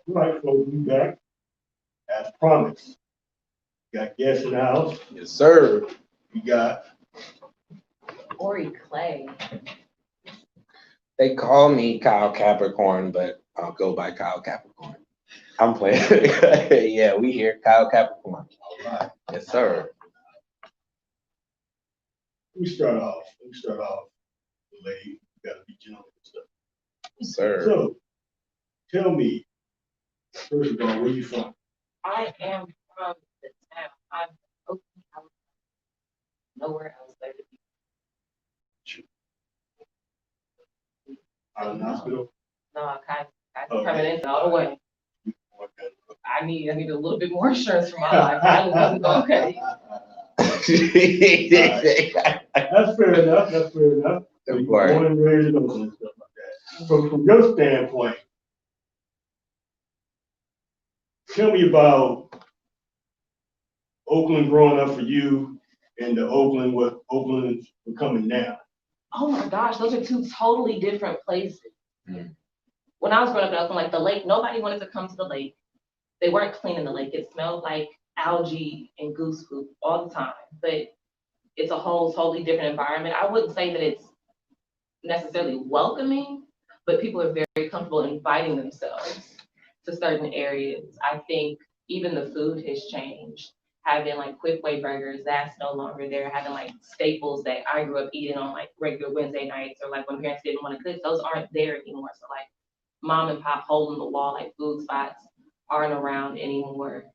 Right, so we back as promised. Got guests in the house. Yes, sir. We got Ori Clay. They call me Kyle Capricorn, but I'll go by Kyle Capricorn. I'm playing. Yeah, we here, Kyle Capricorn. all right. Yes, sir. We start off. Late. We gotta be gentlemen and stuff. Yes, sir. So tell me, first of all, where you from? I am from the town. I'm from Oakland, California. Nowhere else better to be. Out of the hospital? No, I kind of Okay. coming in all the way. Okay. I need a little bit more insurance for my life. I wasn't going okay. That's fair enough. So you're born and raised in Oakland and stuff like that. From your standpoint, tell me about Oakland growing up for you and the Oakland, what Oakland's becoming now. Oh my gosh, those are two totally different places. Mm. When I was growing up in Oakland, like the lake, nobody wanted to come to the lake. They weren't cleaning the lake. It smelled like algae and goose poop all the time. But it's a whole totally different environment. I wouldn't say that it's necessarily welcoming, but people are very comfortable inviting themselves to certain areas. I think even the food has changed. Having like quick way burgers, that's no longer there. Having like staples that I grew up eating on like regular Wednesday nights, or like when parents didn't want to cook, those aren't there anymore. So like mom and pop hole in the wall, like food spots aren't around anymore.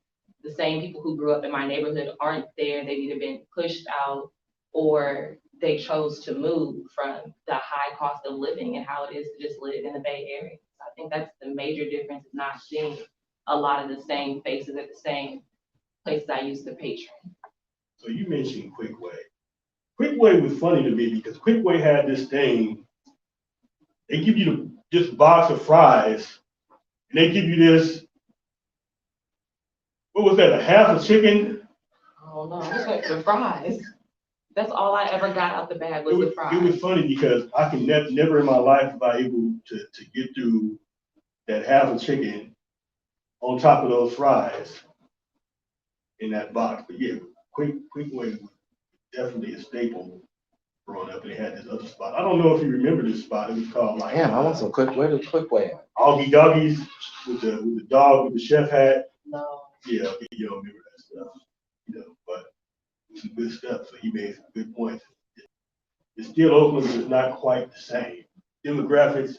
The same people who grew up in my neighborhood aren't there. They've either been pushed out or they chose to move from the high cost of living and how it is to just live in the Bay Area. So I think that's the major difference, is not seeing a lot of the same faces at the same places I used to patron. So you mentioned Quick Way. Quick Way was funny to me because Quick Way had this thing. They give you this box of fries, and they give you this. What was that? A half a chicken? Oh no, I just went for fries. That's all I ever got out the bag was the fries. It was funny because I can never in my life was I able to get through that half a chicken on top of those fries in that box. But yeah, Quick Way was definitely a staple growing up. And they had this other spot. I don't know if you remember this spot. It was called like Damn, I want some quick way. The quick way. Augie Doggies with the dog with the chef hat. No. Yeah, okay, you don't remember that stuff. But it was some good stuff. So he made some good points. It's still Oakland is not quite the same. Demographics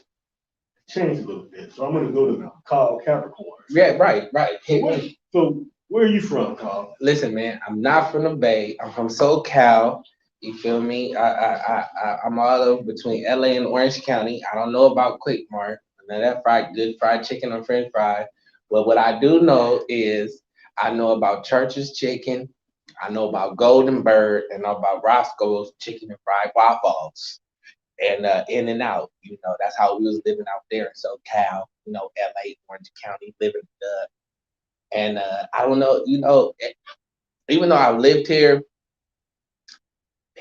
changed a little bit. So I'm gonna go to Kyle Capricorn. Yeah, right. So where are you from, Kyle? Listen, man, I'm not from the Bay. I'm from SoCal. You feel me? I'm all over between LA and Orange County. I don't know about Quick Mart. None of that good fried chicken or French fry. But what I do know is I know about Church's Chicken. I know about Golden Bird, and I know about Roscoe's Chicken and Fried Waffles. And In and Out, that's how we was living out there in SoCal, LA, Orange County, living it up. And I don't know, even though I've lived here,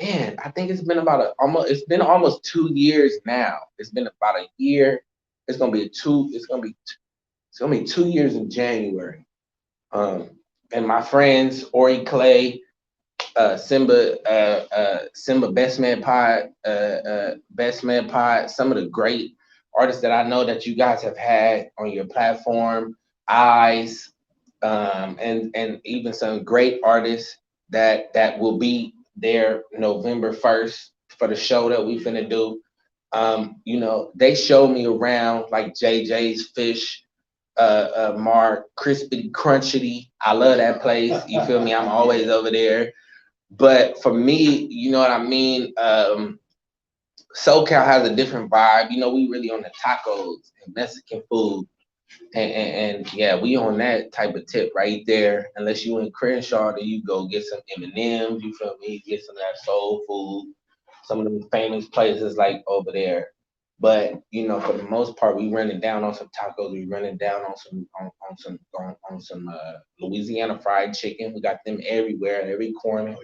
man, I think it's been almost 2 years now. It's been about a year. It's gonna be 2 years in January. And my friends, Ori Clay, Simba, Best Man Pod, some of the great artists that I know that you guys have had on your platform, Eyes, and even some great artists that will be there November 1st for the show that we finna do. They showed me around like JJ's Fish, Mark, crispity, crunchity. I love that place. You feel me? I'm always over there. But for me, you know what I mean? SoCal has a different vibe. You know, we really on the tacos and Mexican food. And yeah, we on that type of tip right there. Unless you in Crenshaw, then you go get some M&Ms, you feel me? Get some of that soul food. Some of them famous places like over there. But you know, for the most part, we running down on some tacos. We running down on some Louisiana fried chicken. We got them everywhere, every corner.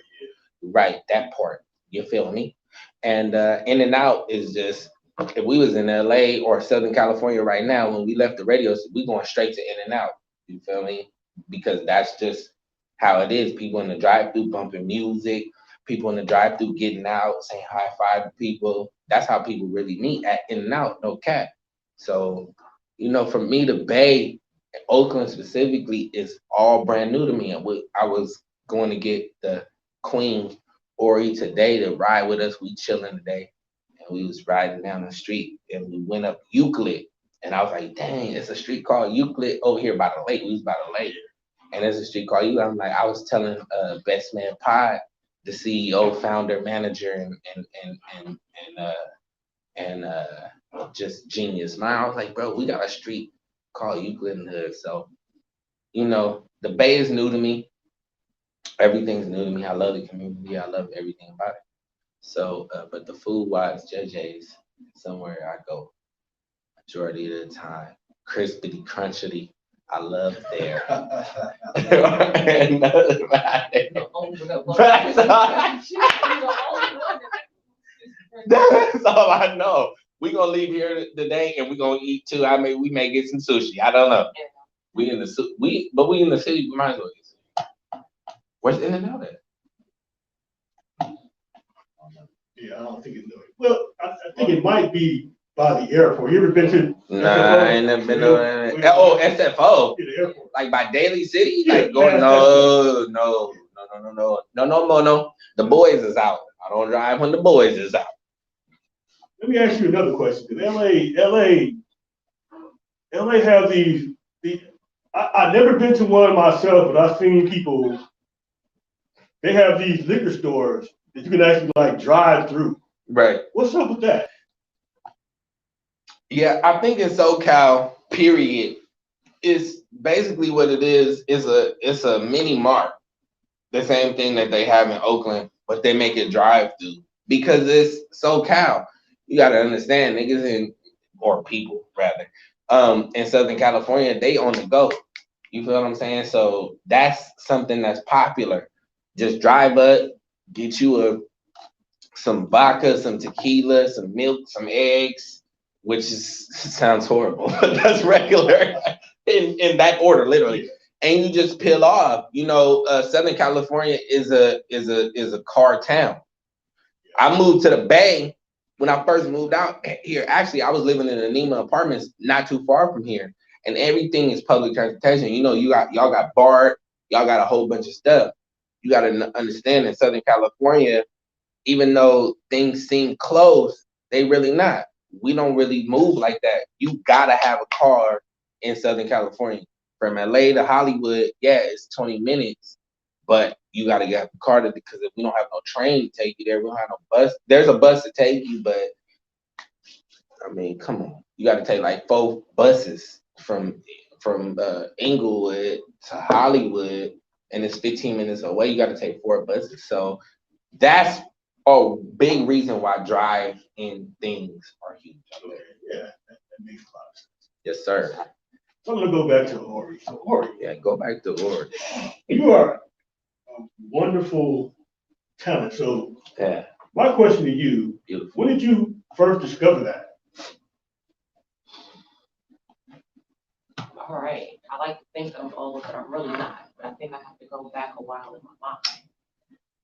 Right, that part. You feel me? And In and Out is just if we was in LA or Southern California right now, when we left the radio, we going straight to In and Out. You feel me? Because that's just how it is. People in the drive-through bumping music, people in the drive-through getting out, saying high five to people. That's how people really meet at In and Out, no cap. So, you know, for me, the Bay, Oakland specifically, is all brand new to me. I was going to get the Queen Ori today to ride with us. We chilling today, and we was riding down the street, and we went up Euclid, and I was like, "Dang, it's a street called Euclid over here by the lake." We was by the lake, and there's a street called Euclid. I'm like, I was telling Best Man Pod, the CEO, founder, manager, just genius man. I was like, bro, we got a street called Euclid in the hood. So, you know, the Bay is new to me. Everything's new to me. I love the community. I love everything about it. So, but the food wise, JJ's somewhere I go majority of the time. Crispity, crunchity. I love there. And nothing about it. That's all I know. We gonna leave here today and we gonna eat too. We may get some sushi. I don't know. We in the city. We might as well get sushi. Where's In and Out at? Yeah, I don't think it's new. Well, I think it might be by the airport. You ever been to? Nah, I ain't never been to. Oh, SFO. To the airport. Like by Daly City? Yeah, Like going no. The boys is out. I don't drive when the boys is out. Let me ask you another question. LA have these. I've never been to one myself, but I've seen people. They have these liquor stores that you can actually like drive through. Right. What's up with that? Yeah, I think in SoCal, period, it's basically what it is. It's a mini mart. The same thing that they have in Oakland, but they make it drive through because it's SoCal. You gotta understand, or people rather, in Southern California, they on the go. You feel what I'm saying? So that's something that's popular. Just drive up, get you some vodka, some tequila, some milk, some eggs, which sounds horrible, but that's regular in that order, literally. And you just peel off. You know, Southern California is a car town. I moved to the Bay when I first moved out here. Actually, I was living in the Nema apartments not too far from here, and everything is public transportation. You know, y'all got BART, y'all got a whole bunch of stuff. You got to understand in Southern California, even though things seem close, they really not. We don't really move like that. You gotta have a car in Southern California. From LA to Hollywood, yeah, it's 20 minutes, but you gotta get a car because if we don't have no train to take you there, we don't have no bus. There's a bus to take you, but I mean, come on, you gotta take like 4 buses from Inglewood to Hollywood, and it's 15 minutes away. You gotta take 4 buses, so that's a big reason why drive-in things are huge. Yeah, that makes a lot of sense. Yes, sir. So I'm gonna go back to Ori. So Ori, Yeah, go back to Ori. you are a wonderful talent. So Yeah. My question to you, Beautiful. when did you first discover that? All right. I like to think I'm old, but I'm really not. I think I have to go back a while in my mind.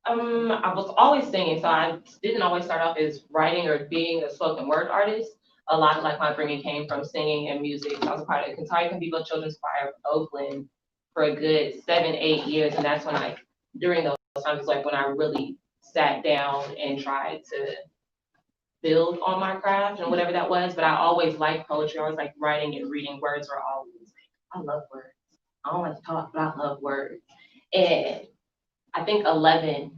I was always singing, so I didn't always start off as writing or being a spoken word artist. A lot of like my bringing came from singing and music. I was a part of the Kentucky Cathedral Children's Choir of Oakland for a good 7-8 years, and that's when during those times, it's like when I really sat down and tried to build on my craft and whatever that was. But I always liked poetry. I always like writing and reading. Words were always I love words. I don't like to talk, but I love words. And I think 11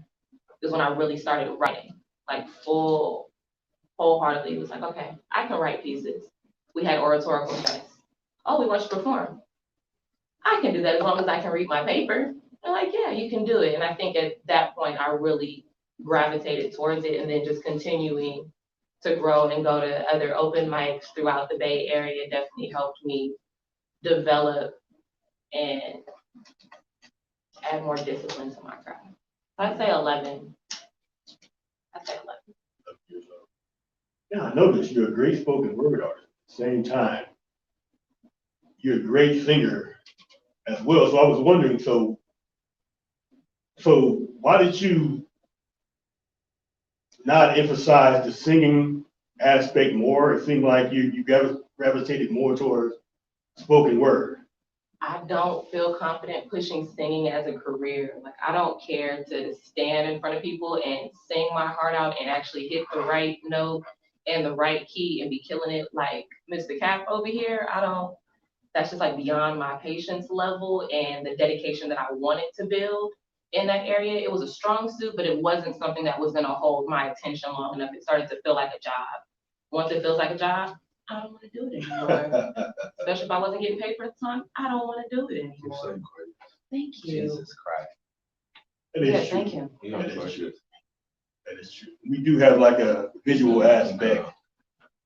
is when I really started writing, like wholeheartedly. It was like, okay, I can write pieces. We had oratorical tests. Oh, we want you to perform. I can do that as long as I can read my paper. They're like, yeah, you can do it. And I think at that point, I really gravitated towards it, and then just continuing to grow and go to other open mics throughout the Bay Area definitely helped me develop and add more discipline to my craft. I'd say 11. I'd say 11. Yeah, I noticed you're a great spoken word artist. At the same time, you're a great singer as well. So I was wondering, so why did you not emphasize the singing aspect more? It seemed like you gravitated more towards spoken word. I don't feel confident pushing singing as a career. Like, I don't care to stand in front of people and sing my heart out and actually hit the right note and the right key and be killing it like Mr. Cap over here. That's just like beyond my patience level and the dedication that I wanted to build in that area. It was a strong suit, but it wasn't something that was gonna hold my attention long enough. It started to feel like a job. Once it feels like a job, I don't want to do it anymore. Especially if I wasn't getting paid for the time, I don't want to do it anymore. Thank you. Jesus Christ. That Yeah, is true. thank you. That is true. That is true. We do have like a visual aspect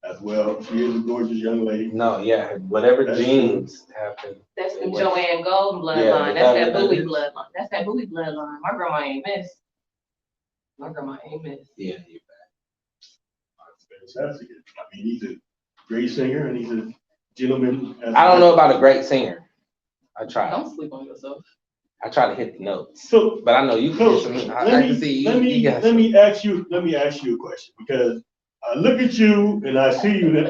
as well. She is a gorgeous young lady. No, yeah, whatever That's genes happen. That's the It was- Joanne Golden bloodline. Yeah, That's that is that what Bowie that is? bloodline. That's that Bowie bloodline. My grandma ain't missed. My grandma ain't missed. Yeah, you Fantastic. I mean, he's a great singer and he's a gentleman. I don't know about a great singer. I try. Don't sleep on yourself. I try to hit the notes. So, But I know you so can get some. let I me, can see let me, you got let me ask you a question, because I look at you and I see you and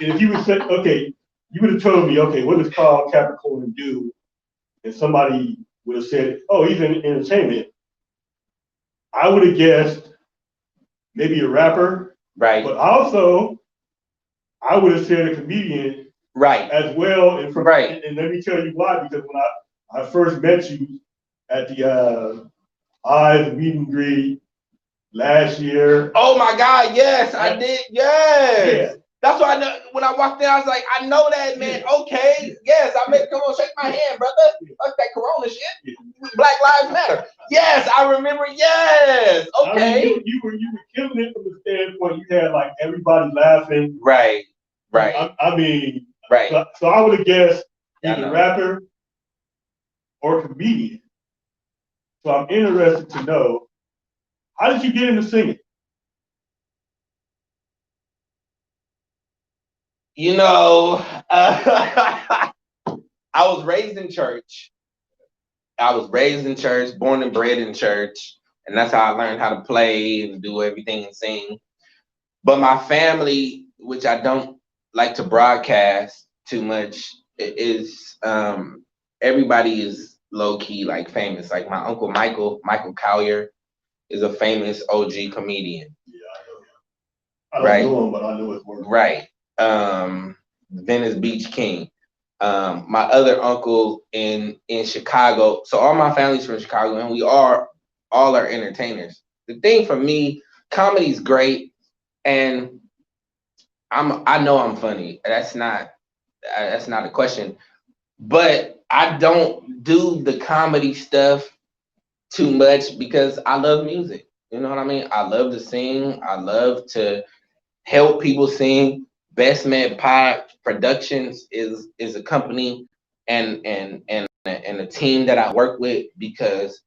if you would say, okay, you would have told me, okay, what does Carl Capricorn do? And somebody would have said, oh, he's in entertainment. I would have guessed maybe a rapper, right. but also I would have said a comedian Right. as well. And Right. And let me tell you why, because when I first met you at the Eyes meet and greet last year. Oh my God, yes, I did. Yes. Yeah. That's why I know when I walked in, I was like, I know that man. Okay, yes, I meant come on, shake my hand, brother. Fuck that Corona shit. Black Lives Matter. Yes, I remember. Yes. Okay. I mean, you were killing it from the standpoint you had like everybody laughing. Right. Right. I mean, right. So I would have guessed Yeah, either rapper or comedian. So I'm interested to know, how did you get into singing? You know, I was raised in church. Born and bred in church. And that's how I learned how to play and do everything and sing. But my family, which I don't like to broadcast too much, is everybody is low key like famous. Like my uncle Michael Collier is a famous OG comedian. Yeah, I know him. I don't know him, but I know his work. Right. Venice Beach King. My other uncle in Chicago. So all my family's from Chicago, and we all are entertainers. The thing for me, comedy's great, and I know I'm funny. That's not a question. But I don't do the comedy stuff too much because I love music. You know what I mean? I love to sing. I love to help people sing. Best Man Pod Productions is a company and a team that I work with because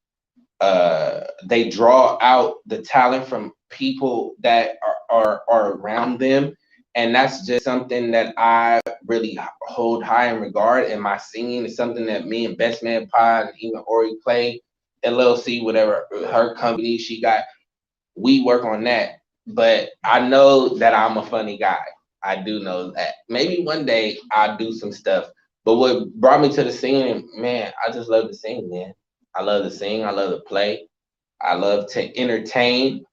they draw out the talent from people that are around them, and that's just something that I really hold high in regard. And my singing is something that me and Best Man Pod and even Ori Clay LLC, whatever her company she got, we work on that. But I know that I'm a funny guy. I do know that. Maybe one day I'll do some stuff. But what brought me to the singing, man, I just love to sing, man. I love to sing. I love to play. I love to entertain.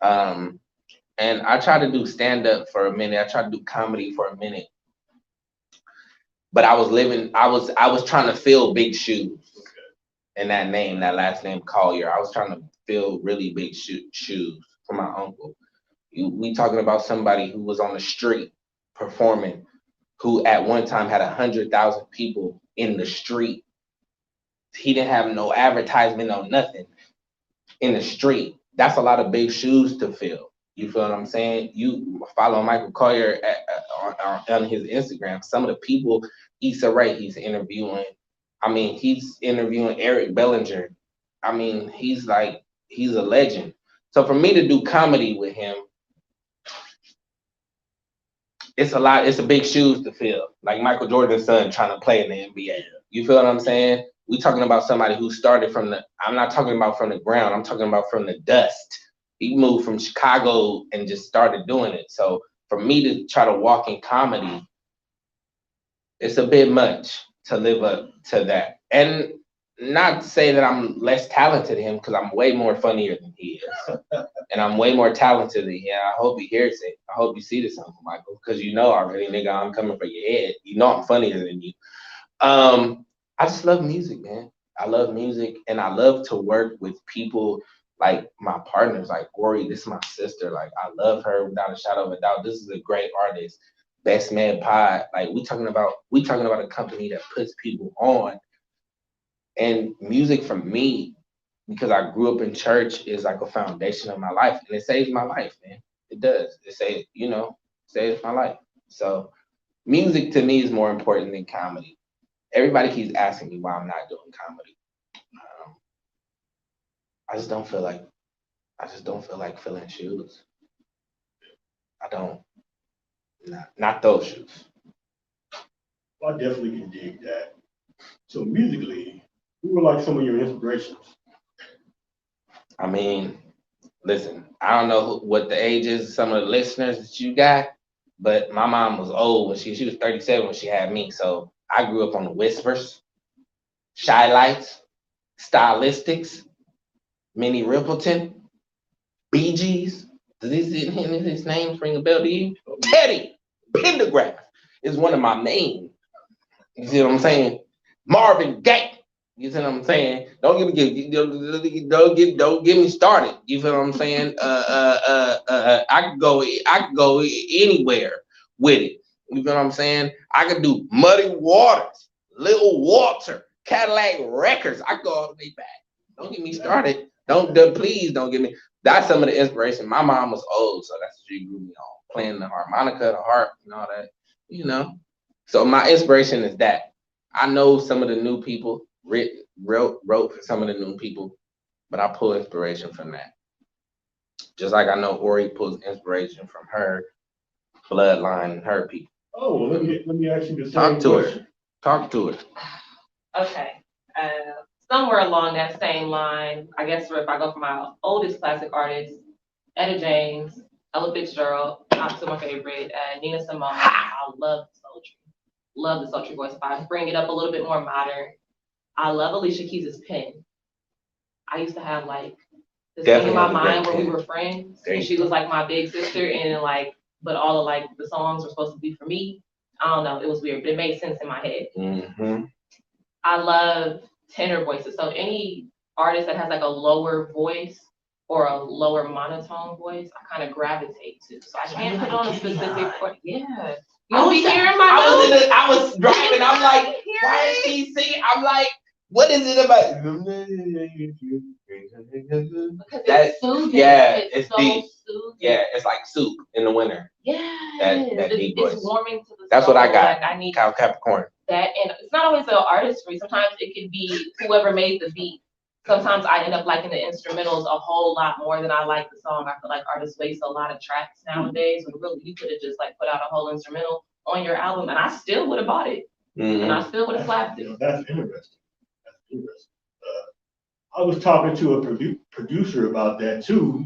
And I try to do stand-up for a minute. I try to do comedy for a minute. but I was trying to fill big shoes. And that last name Collier, I was trying to fill really big shoes for my uncle. We talking about somebody who was on the street performing, who at one time had 100,000 people in the street. He didn't have no advertisement, no nothing in the street. That's a lot of big shoes to fill. You feel what I'm saying? You follow Michael Collier on his Instagram. Some of the people Issa Rae he's interviewing. I mean, he's interviewing Eric Bellinger. I mean, he's a legend. So for me to do comedy with him, it's a lot. It's a big shoes to fill. Like Michael Jordan's son trying to play in the NBA. You feel what I'm saying? We talking about somebody who started I'm not talking about from the ground. I'm talking about from the dust. He moved from Chicago and just started doing it. So for me to try to walk in comedy, it's a bit much to live up to that. And not to say that I'm less talented than him, because I'm way more funnier than he is. And I'm way more talented than him. I hope he hears it. I hope you see this, Uncle Michael, because you know already, nigga, I'm coming for your head. You know I'm funnier than you. I just love music, man. I love music, and I love to work with people like my partners, like Ori. This is my sister. Like, I love her without a shadow of a doubt. This is a great artist. Best Man Pod. Like, we talking about a company that puts people on. And music for me, because I grew up in church, is like a foundation of my life, and it saves my life, man. It does. It saves my life. So music to me is more important than comedy. Everybody keeps asking me why I'm not doing comedy. I just don't feel like filling shoes. I don't. Not those shoes. Well, I definitely can dig that. So musically, who were like some of your inspirations? I mean, listen, I don't know what the age is of some of the listeners that you got, but my mom was old when she was 37 when she had me. So I grew up on the Whispers, Shy Lights, Stylistics, Minnie Riperton, Bee Gees. Does his name ring a bell to you? Teddy Pendergrass is one of my main. You see what I'm saying? Marvin Gaye. You see what I'm saying? Don't get me started. You feel what I'm saying? I could go anywhere with it. You feel what I'm saying? I could do Muddy Waters, Little Walter, Cadillac Records. I could go all the way back. Don't get me started. Please don't get me. That's some of the inspiration. My mom was old, so that's what she grew me on. Playing the harmonica, the harp, and all that. You know. So my inspiration is that. I know some of the new people wrote for some of the new people, but I pull inspiration from that. Just like I know Ori pulls inspiration from her bloodline and her people. Oh, well, let me ask you the same Talk to question. her. Talk to her. Okay. Somewhere along that same line, I guess if I go for my oldest classic artists, Etta James, Ella Fitzgerald, not my favorite, Nina Simone. I love the sultry. Love the sultry voice. If I bring it up a little bit more modern, I love Alicia Keys' pen. I used to have like this thing in my mind where we were friends, and she was like my big sister, and like, but all of like the songs were supposed to be for me. I don't know, it was weird, but it made sense in my head. Mm-hmm. I love tenor voices. So any artist that has like a lower voice or a lower monotone voice, I kind of gravitate to. So I can't put on a specific. Yeah. You be hearing my notes? I was driving. I'm like, why is she singing? I'm like, what is it about? Because it's soothing. Yeah, it's so deep. Soothing. Yeah, it's like soup in the winter. Yeah, that deep voice. It's warming to the soul. That's what I got. Like I need Capricorn. that, and it's not always the artist for me. Sometimes it can be whoever made the beat. Sometimes I end up liking the instrumentals a whole lot more than I like the song. I feel like artists waste a lot of tracks nowadays when really you could have just like put out a whole instrumental on your album and I still would have bought it. Mm-hmm. And I still would have slapped it. That's interesting. I was talking to a producer about that too.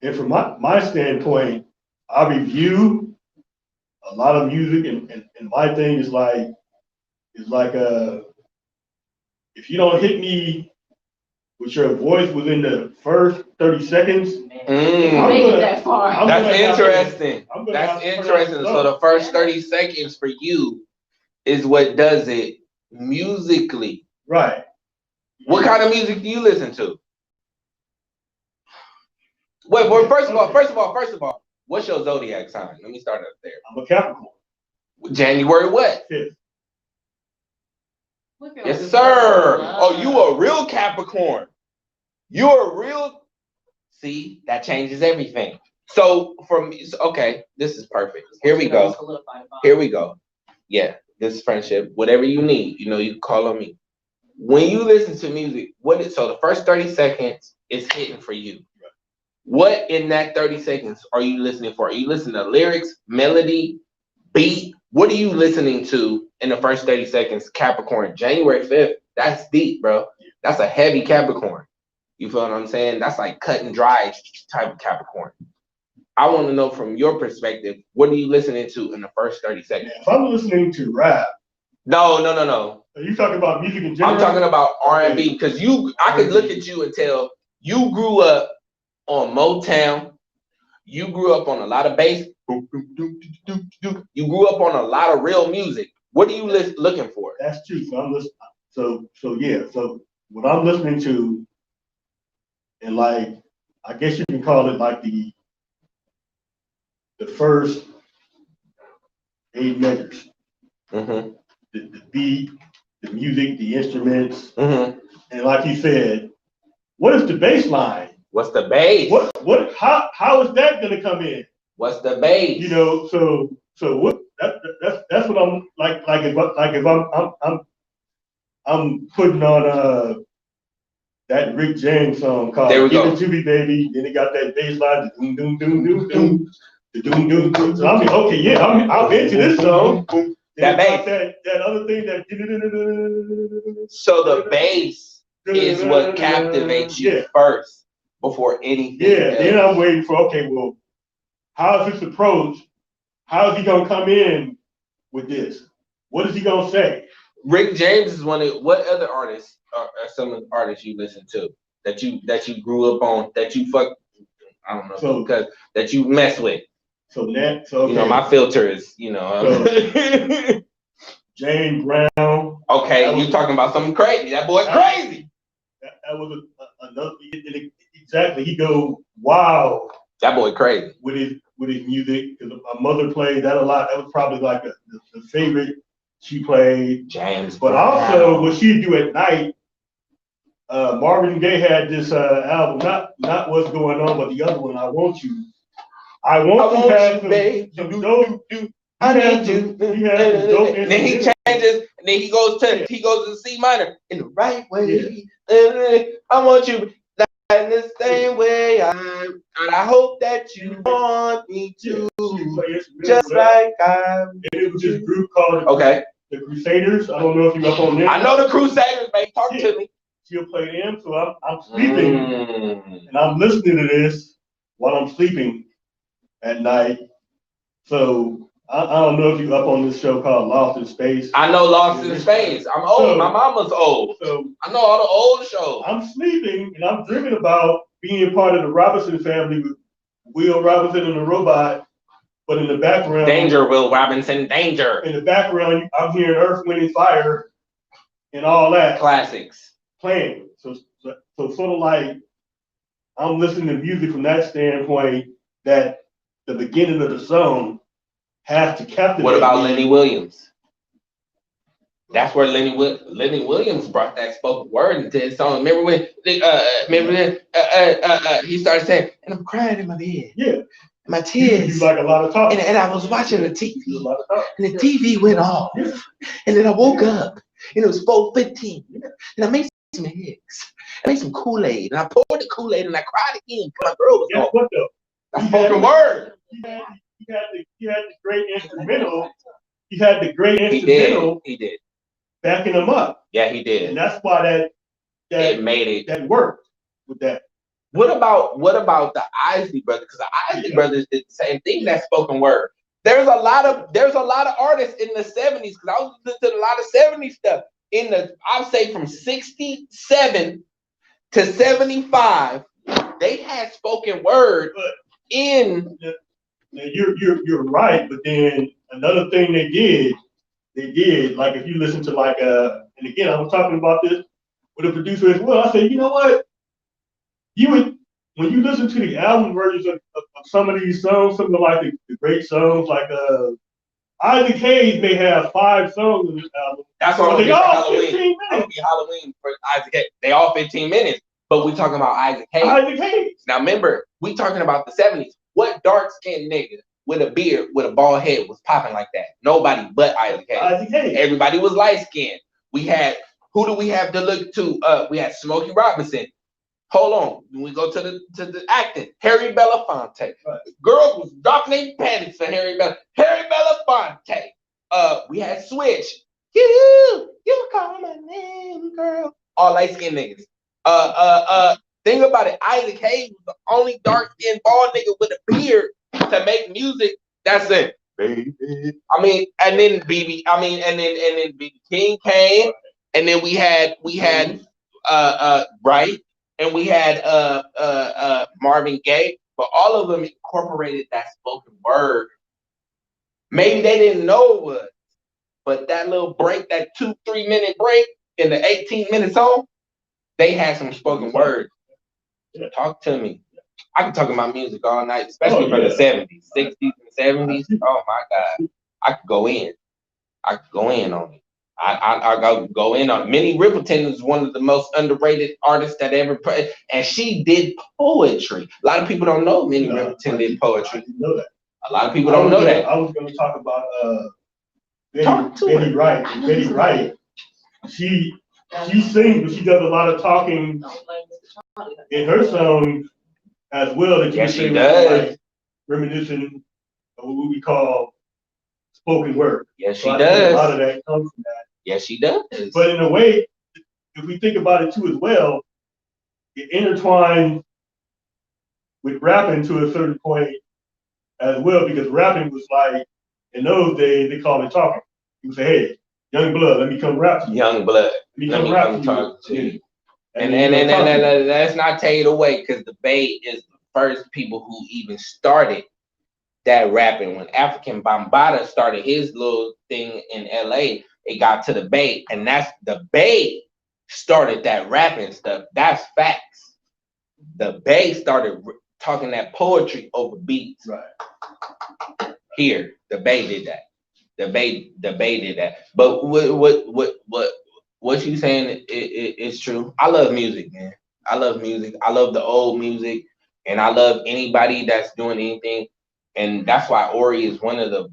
And from my standpoint, I review a lot of music and my thing is like if you don't hit me with your voice within the first 30 seconds, That's interesting. That's interesting. So the first 30 seconds for you is what does it musically. Right. What kind of music do you listen to? Wait, well, first of all, what's your zodiac sign? Let me start up there. I'm a Capricorn. January what? 5th. Yes, sir. Oh, you a real Capricorn. You're a real. See, that changes everything. So for me, okay, this is perfect. Here we go. Here we go. Yeah, this is friendship. Whatever you need, you can call on me. When you listen to music, so the first 30 seconds is hitting for you. What in that 30 seconds are you listening for? Are you listening to lyrics, melody, beat? What are you listening to in the first 30 seconds? Capricorn, January 5th. That's deep, bro. That's a heavy Capricorn. You feel what I'm saying? That's like cut and dry type of Capricorn. I want to know from your perspective, what are you listening to in the first 30 seconds? If I'm listening to rap. No. Are you talking about music in general? I'm talking about R&B because I could look at you and tell you grew up on Motown. You grew up on a lot of bass. You grew up on a lot of real music. What are you looking for? That's true. So I'm listening. So what I'm listening to, and like, I guess you can call it like the first 8 measures. Mm-hmm. The beat, the music, the instruments, mm-hmm. And like you said, what is the bass line? What's the bass? How is that gonna come in? What's the bass? So what? That's what I'm like. If I'm putting on that Rick James song called "Give It To Me, Baby." Then it got that bass line, the doom doom doom doom doom, the doom doom doom. So I mean, okay, yeah, I'm into this song. That bass. That other thing that. So the bass is what captivates you first before anything. Yeah, else. Then I'm waiting for, okay, well, how's this approach? How is he gonna come in with this? What is he gonna say? Rick James is one of, what other artists are some of the artists you listen to that you grew up on, that you I don't know, because that you mess with? So okay. My filter is, James Brown. Okay, you talking about something crazy. That boy's crazy. That was another, exactly. He go, wow. That boy crazy. With his music, because my mother played that a lot. That was probably like the favorite she played. James But Brown. Also, what she'd do at night, Marvin Gaye had this album, not What's Going On, but the other one, I Want You. I want you, babe. I need you. And then he changes, and then he goes to C minor in the right way. Yeah. I want you in the same way. And I hope that you want me to, just like I. And it was this group called the Crusaders. I don't know if you're up on them. I know the Crusaders, babe. Talk to me. She'll play them, so I'm sleeping, and I'm listening to this while I'm sleeping at night. So I don't know if you're up on this show called Lost in Space. I know Lost in Space. I'm old. So, my mama's old. So I know all the old shows. I'm sleeping and I'm dreaming about being part of the Robinson family with Will Robinson and the robot. But in the background, danger, Will Robinson, danger. In the background, I'm hearing Earth, Wind, and Fire and all that. Classics. Playing. So sort of like I'm listening to music from that standpoint, that the beginning of the song has to captivate. What about Lenny Williams? That's where Lenny Williams brought that spoken word into his song. Remember when he started saying, "And I'm crying in my bed." Yeah. My tears. You like a lot of talk. And I was watching the TV. And the TV went off. Yeah. And then I woke up. And it was 4:15. And I made some eggs. I made some Kool-Aid. And I poured the Kool-Aid and I cried again because my girl was gone. What though? That's spoken word. He had the great instrumental. He had the great instrumental. He did. Backing him up. Yeah, he did. And that's why it made it. That worked with that. What about the Isley Brothers? Because the Isley Brothers did the same thing. That spoken word. There's a lot of artists in the 70s, because I was listening to a lot of 70s stuff. I'll say from 67 to 75, they had spoken word in. Now you're right, but then another thing they did they did, like if you listen to like and again I was talking about this with a producer as well. I said, you know what? You would when you listen to the album versions of some of these songs, some of the great songs, like Isaac Hayes may have 5 songs in this album. That's what I'm they gonna all Halloween. 15 minutes. I'm gonna be Halloween for Isaac Hayes. They all 15 minutes, but we talking about Isaac Hayes. Isaac Hayes. Now remember, we talking about the 70s. What dark skinned nigga with a beard with a bald head was popping like that? Nobody but Isaac Hayes. Isaac Hayes. Everybody was light skinned. We had who do we have to look to? We had Smokey Robinson. Hold on, when we go to the acting, Harry Belafonte. Right. Girls was dropping their panties for Harry Belafonte. We had Switch. You call my name, girl. All light skinned niggas. Think about it. Isaac Hayes was the only dark skinned bald nigga with a beard to make music. That's it, baby. I mean, and then BB. I mean, and then BB King came, and then we had right. And we had Marvin Gaye, but all of them incorporated that spoken word. Maybe they didn't know it was, but that little break, that 2-3 minute break in the 18-minute song, they had some spoken word. Talk to me. I can talk about music all night, especially from the 70s, 60s, and 70s. Oh my God. I could go in. On it. I go in on it. Minnie Riperton is one of the most underrated artists that ever played, and she did poetry. A lot of people don't know Minnie Riperton did poetry. I didn't know that. A lot of people don't know that. I was going to talk about Betty Wright. Betty Wright, she sings, but she does a lot of talking in her songs as well. That Yes, she does. Like reminiscent of what we call spoken word. Yes, so she does. A lot of that comes from that. Yes, she does. But in a way, if we think about it too as well, it intertwines with rapping to a certain point as well, because rapping was like, in those days, they called it talking. You say, hey, young blood, let me come rap to you. Young blood, let me come talk to you. And let's not take it away, because the Bay is the first people who even started that rapping. When African Bambaataa started his little thing in LA, it got to the Bay, and that's the Bay started that rapping stuff. That's facts. The Bay started talking that poetry over beats. Right. Here, the Bay did that. The Bay did that. But what you saying is true. I love music, man. I love music. I love the old music, and I love anybody that's doing anything. And that's why Ori is one of the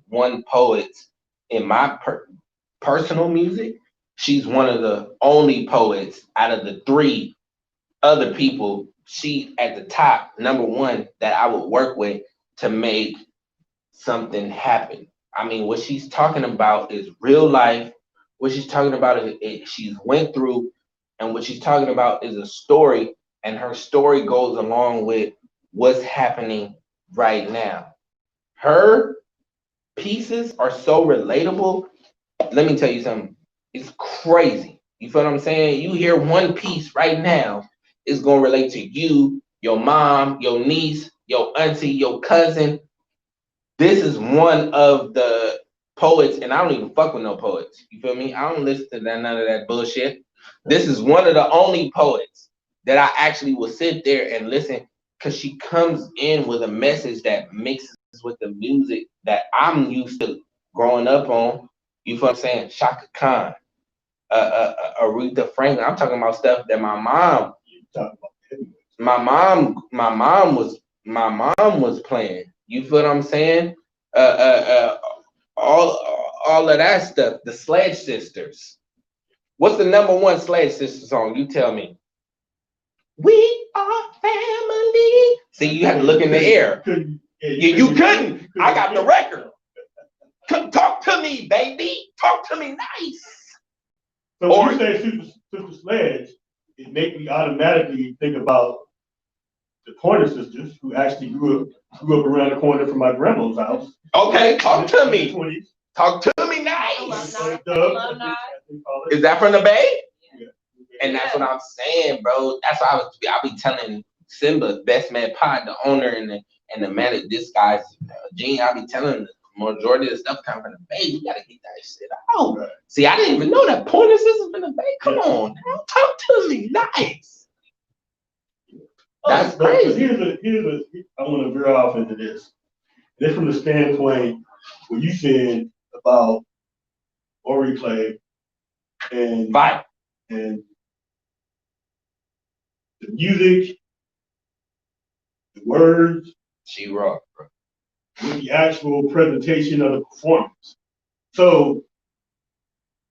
poets in my personal music. She's one of the only poets out of the 3 other people. She at the top, number 1, that I would work with to make something happen. I mean, what she's talking about is real life. What she's talking about is she's went through, and what she's talking about is a story, and her story goes along with what's happening right now. Her pieces are so relatable. Let me tell you something. It's crazy. You feel what I'm saying? You hear one piece right now, it's going to relate to you, your mom, your niece, your auntie, your cousin. This is one of the poets, and I don't even fuck with no poets. You feel me? I don't listen to none of that bullshit. This is one of the only poets that I actually will sit there and listen, because she comes in with a message that mixes with the music that I'm used to growing up on. You feel what I'm saying? Shaka Khan, Aretha Franklin. I'm talking about stuff that my mom was playing. You feel what I'm saying? All of that stuff. The Sledge Sisters. What's the number 1 Sledge Sisters song? You tell me. We are family. See, you have to look in the air. You couldn't. I got the record. Talk to me, baby. Talk to me nice. So when you say Sister Sledge, it makes me automatically think about the Pointer Sisters, who actually grew up around the corner from my grandma's house. Okay, talk to me. Talk to me nice. Is that from the Bay? Yeah. And that's what I'm saying, bro. That's why I'll be telling Simba, Best Man Pod, the owner and the man, this guy's Gene. I'll be telling him, majority of the stuff come from the Bay. You gotta get that shit out. Right. See, I didn't even know that pointer system from the Bay. Come on, now, talk to me, nice. That's But crazy. I want to veer off into this. This from the standpoint what you said about Ori Clay and Right. and the music, the words, She rock, bro. with the actual presentation of the performance. So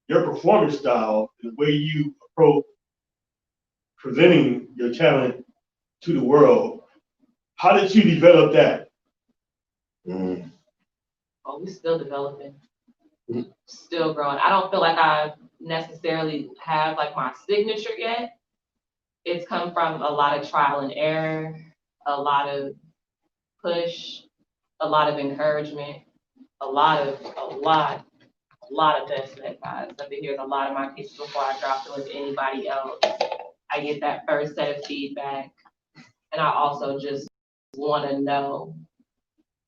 your performance style, the way you approach presenting your talent to the world, how did you develop that? Mm. Oh, we still developing, Mhm. still growing. I don't feel like I necessarily have like my signature yet. It's come from a lot of trial and error, a lot of push, a lot of encouragement, a lot of best advice. I've been hearing a lot of my pieces before I drop them with anybody else. I get that first set of feedback, and I also just want to know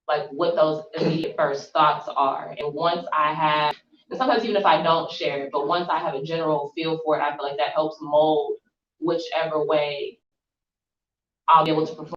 like what those immediate first thoughts are. And once I have, and sometimes even if I don't share it, but once I have a general feel for it, I feel like that helps mold whichever way I'll be able to perform